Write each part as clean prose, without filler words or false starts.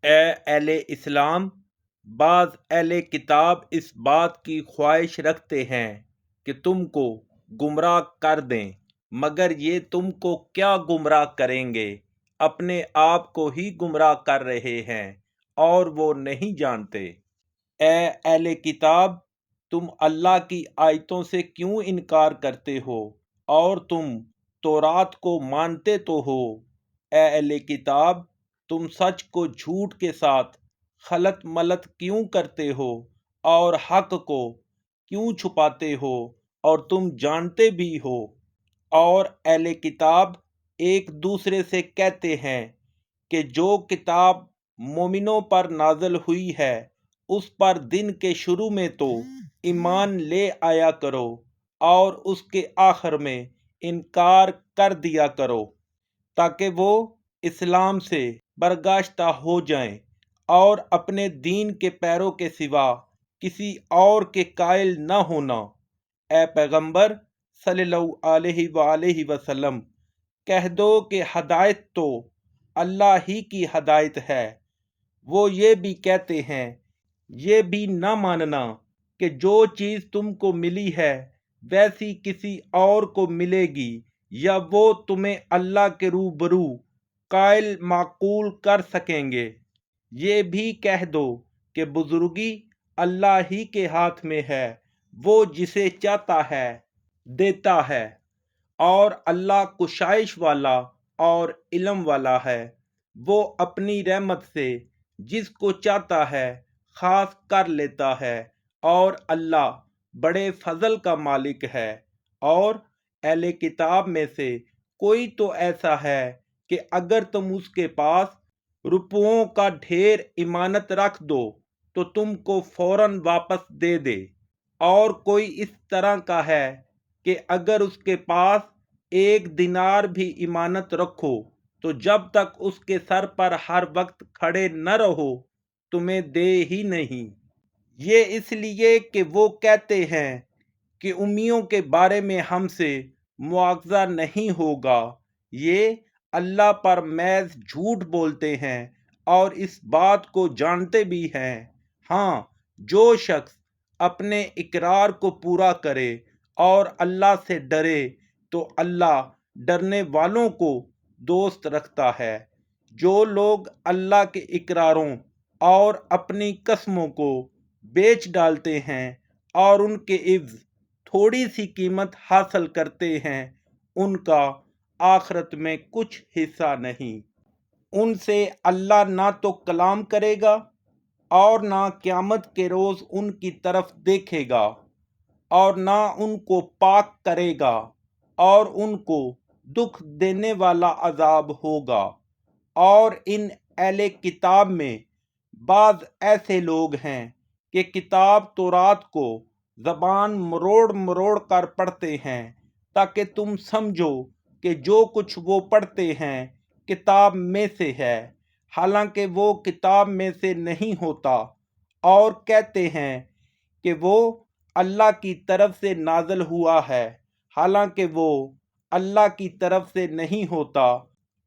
اے اہل اسلام، بعض اہل کتاب اس بات کی خواہش رکھتے ہیں کہ تم کو گمراہ کر دیں، مگر یہ تم کو کیا گمراہ کریں گے؟ اپنے آپ کو ہی گمراہ کر رہے ہیں اور وہ نہیں جانتے۔ اے اہل کتاب، تم اللہ کی آیتوں سے کیوں انکار کرتے ہو اور تم تورات کو مانتے تو ہو؟ اے اہل کتاب، تم سچ کو جھوٹ کے ساتھ خلط ملط کیوں کرتے ہو اور حق کو کیوں چھپاتے ہو اور تم جانتے بھی ہو؟ اور اہل کتاب ایک دوسرے سے کہتے ہیں کہ جو کتاب مومنوں پر نازل ہوئی ہے اس پر دن کے شروع میں تو ایمان لے آیا کرو اور اس کے آخر میں انکار کر دیا کرو، تاکہ وہ اسلام سے برگاشتہ ہو جائیں اور اپنے دین کے پیروں کے سوا کسی اور کے قائل نہ ہونا۔ اے پیغمبر صلی اللہ علیہ وآلہ وسلم، کہہ دو کہ ہدایت تو اللہ ہی کی ہدایت ہے۔ وہ یہ بھی کہتے ہیں، یہ بھی نہ ماننا کہ جو چیز تم کو ملی ہے ویسی کسی اور کو ملے گی یا وہ تمہیں اللہ کے روبرو قائل معقول کر سکیں گے۔ یہ بھی کہہ دو کہ بزرگی اللہ ہی کے ہاتھ میں ہے، وہ جسے چاہتا ہے دیتا ہے، اور اللہ کشائش والا اور علم والا ہے۔ وہ اپنی رحمت سے جس کو چاہتا ہے خاص کر لیتا ہے، اور اللہ بڑے فضل کا مالک ہے۔ اور اہل کتاب میں سے کوئی تو ایسا ہے کہ اگر تم اس کے پاس روپوں کا ڈھیر امانت رکھ دو تو تم کو فوراً واپس دے دے، اور کوئی اس طرح کا ہے کہ اگر اس کے پاس 1 دینار بھی امانت رکھو تو جب تک اس کے سر پر ہر وقت کھڑے نہ رہو تمہیں دے ہی نہیں۔ یہ اس لیے کہ وہ کہتے ہیں کہ امیوں کے بارے میں ہم سے مواخذہ نہیں ہوگا۔ یہ اللہ پر محض جھوٹ بولتے ہیں اور اس بات کو جانتے بھی ہیں۔ ہاں، جو شخص اپنے اقرار کو پورا کرے اور اللہ سے ڈرے تو اللہ ڈرنے والوں کو دوست رکھتا ہے۔ جو لوگ اللہ کے اقراروں اور اپنی قسموں کو بیچ ڈالتے ہیں اور ان کے عوض تھوڑی سی قیمت حاصل کرتے ہیں، ان کا آخرت میں کچھ حصہ نہیں۔ ان سے اللہ نہ تو کلام کرے گا اور نہ قیامت کے روز ان کی طرف دیکھے گا، اور نہ ان کو پاک کرے گا، اور ان کو دکھ دینے والا عذاب ہوگا۔ اور ان اہل کتاب میں بعض ایسے لوگ ہیں کہ کتاب تورات کو زبان مروڑ مروڑ کر پڑھتے ہیں تاکہ تم سمجھو کہ جو کچھ وہ پڑھتے ہیں کتاب میں سے ہے، حالانکہ وہ کتاب میں سے نہیں ہوتا، اور کہتے ہیں کہ وہ اللہ کی طرف سے نازل ہوا ہے، حالانکہ وہ اللہ کی طرف سے نہیں ہوتا،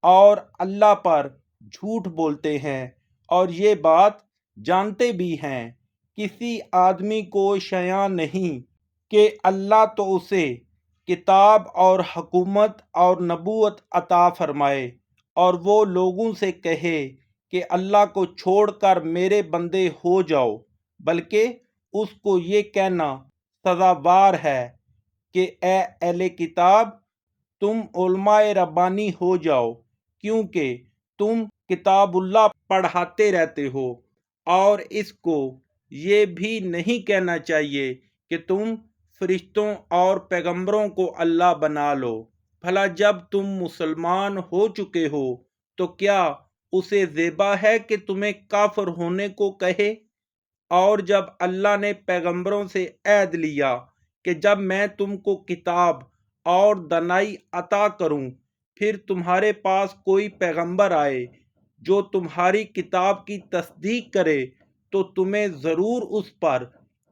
اور اللہ پر جھوٹ بولتے ہیں اور یہ بات جانتے بھی ہیں۔ کسی آدمی کو شیاں نہیں کہ اللہ تو اسے کتاب اور حکومت اور نبوت عطا فرمائے اور وہ لوگوں سے کہے کہ اللہ کو چھوڑ کر میرے بندے ہو جاؤ، بلکہ اس کو یہ کہنا سزاوار ہے کہ اے اہل کتاب، تم علماء ربانی ہو جاؤ، کیونکہ تم کتاب اللہ پڑھاتے رہتے ہو، اور اس کو یہ بھی نہیں کہنا چاہیے کہ تم فرشتوں اور پیغمبروں کو اللہ بنا لو۔ بھلا جب تم مسلمان ہو چکے ہو تو کیا اسے زیبا ہے کہ تمہیں کافر ہونے کو کہے؟ اور جب اللہ نے پیغمبروں سے عہد لیا کہ جب میں تم کو کتاب اور دانائی عطا کروں، پھر تمہارے پاس کوئی پیغمبر آئے جو تمہاری کتاب کی تصدیق کرے تو تمہیں ضرور اس پر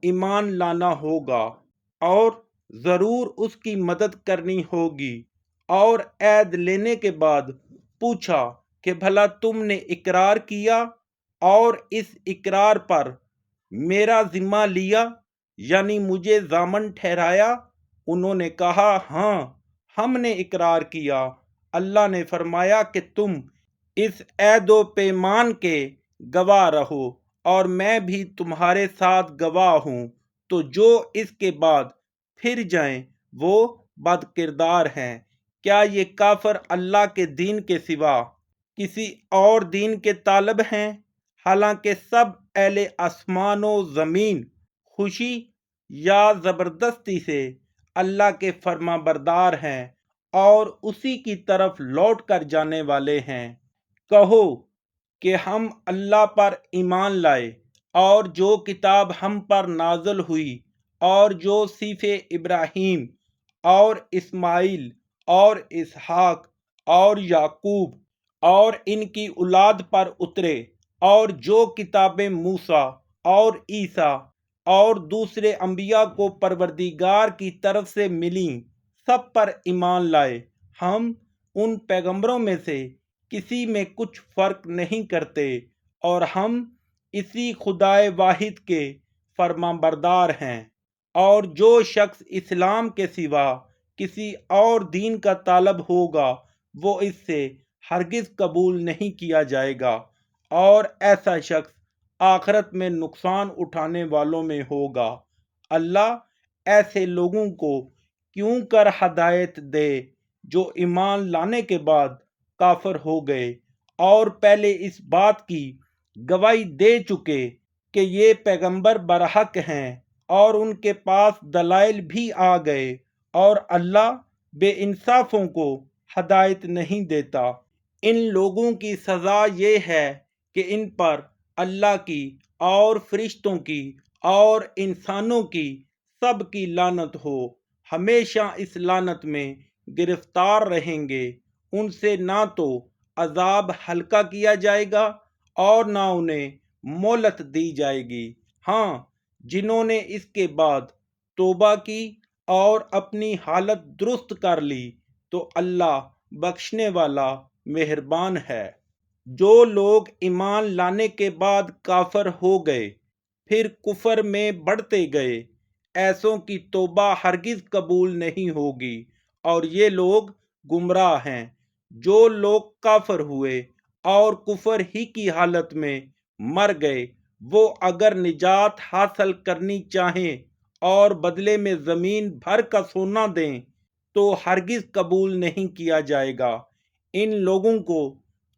ایمان لانا ہوگا اور ضرور اس کی مدد کرنی ہوگی۔ اور عہد لینے کے بعد پوچھا کہ بھلا تم نے اقرار کیا اور اس اقرار پر میرا ذمہ لیا، یعنی مجھے ضامن ٹھہرایا؟ انہوں نے کہا ہاں، ہم نے اقرار کیا۔ اللہ نے فرمایا کہ تم اس عہد و پیمان کے گواہ رہو اور میں بھی تمہارے ساتھ گواہ ہوں، تو جو اس کے بعد پھر جائیں وہ بد کردار ہیں۔ کیا یہ کافر اللہ کے دین کے سوا کسی اور دین کے طالب ہیں؟ حالانکہ سب اہل آسمان و زمین خوشی یا زبردستی سے اللہ کے فرما بردار ہیں اور اسی کی طرف لوٹ کر جانے والے ہیں۔ کہو کہ ہم اللہ پر ایمان لائے اور جو کتاب ہم پر نازل ہوئی اور جو صحیفے ابراہیم اور اسماعیل اور اسحاق اور یعقوب اور ان کی اولاد پر اترے، اور جو کتابیں موسیٰ اور عیسیٰ اور دوسرے انبیاء کو پروردگار کی طرف سے ملیں، سب پر ایمان لائے۔ ہم ان پیغمبروں میں سے کسی میں کچھ فرق نہیں کرتے اور ہم اسی خدائے واحد کے فرما بردار ہیں۔ اور جو شخص اسلام کے سوا کسی اور دین کا طالب ہوگا وہ اس سے ہرگز قبول نہیں کیا جائے گا، اور ایسا شخص آخرت میں نقصان اٹھانے والوں میں ہوگا۔ اللہ ایسے لوگوں کو کیوں کر ہدایت دے جو ایمان لانے کے بعد کافر ہو گئے اور پہلے اس بات کی گواہی دے چکے کہ یہ پیغمبر برحق ہیں اور ان کے پاس دلائل بھی آ گئے، اور اللہ بے انصافوں کو ہدایت نہیں دیتا۔ ان لوگوں کی سزا یہ ہے کہ ان پر اللہ کی اور فرشتوں کی اور انسانوں کی سب کی لعنت ہو، ہمیشہ اس لعنت میں گرفتار رہیں گے۔ ان سے نہ تو عذاب ہلکا کیا جائے گا اور نہ انہیں مہلت دی جائے گی۔ ہاں، جنہوں نے اس کے بعد توبہ کی اور اپنی حالت درست کر لی تو اللہ بخشنے والا مہربان ہے۔ جو لوگ ایمان لانے کے بعد کافر ہو گئے پھر کفر میں بڑھتے گئے، ایسوں کی توبہ ہرگز قبول نہیں ہوگی اور یہ لوگ گمراہ ہیں۔ جو لوگ کافر ہوئے اور کفر ہی کی حالت میں مر گئے، وہ اگر نجات حاصل کرنی چاہیں اور بدلے میں زمین بھر کا سونا دیں تو ہرگز قبول نہیں کیا جائے گا۔ ان لوگوں کو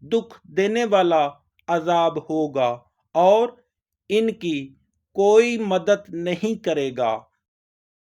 دکھ دینے والا عذاب ہوگا اور ان کی کوئی مدد نہیں کرے گا۔